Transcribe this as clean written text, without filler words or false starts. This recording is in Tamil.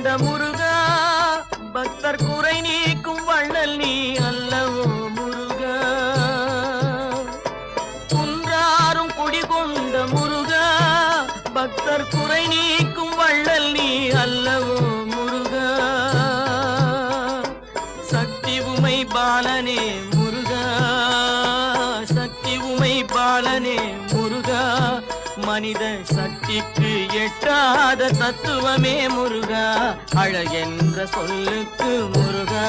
குடிகொண்ட முருகா பக்தர் குறை நீக்கும் வள்ளல் நீ அல்லவோ முருகா குன்றாரும் குடிகொண்ட முருகா பக்தர் குறை நீக்கும் வள்ளல் நீ அல்லவோ முருகா சக்தி உமை பாலனே முருகா சக்தி உமை பாலனே முருகா மனித சக்திக்கு எட்டாத தத்துவமே முருகா அழகென்ற சொல்லுக்கு முருகா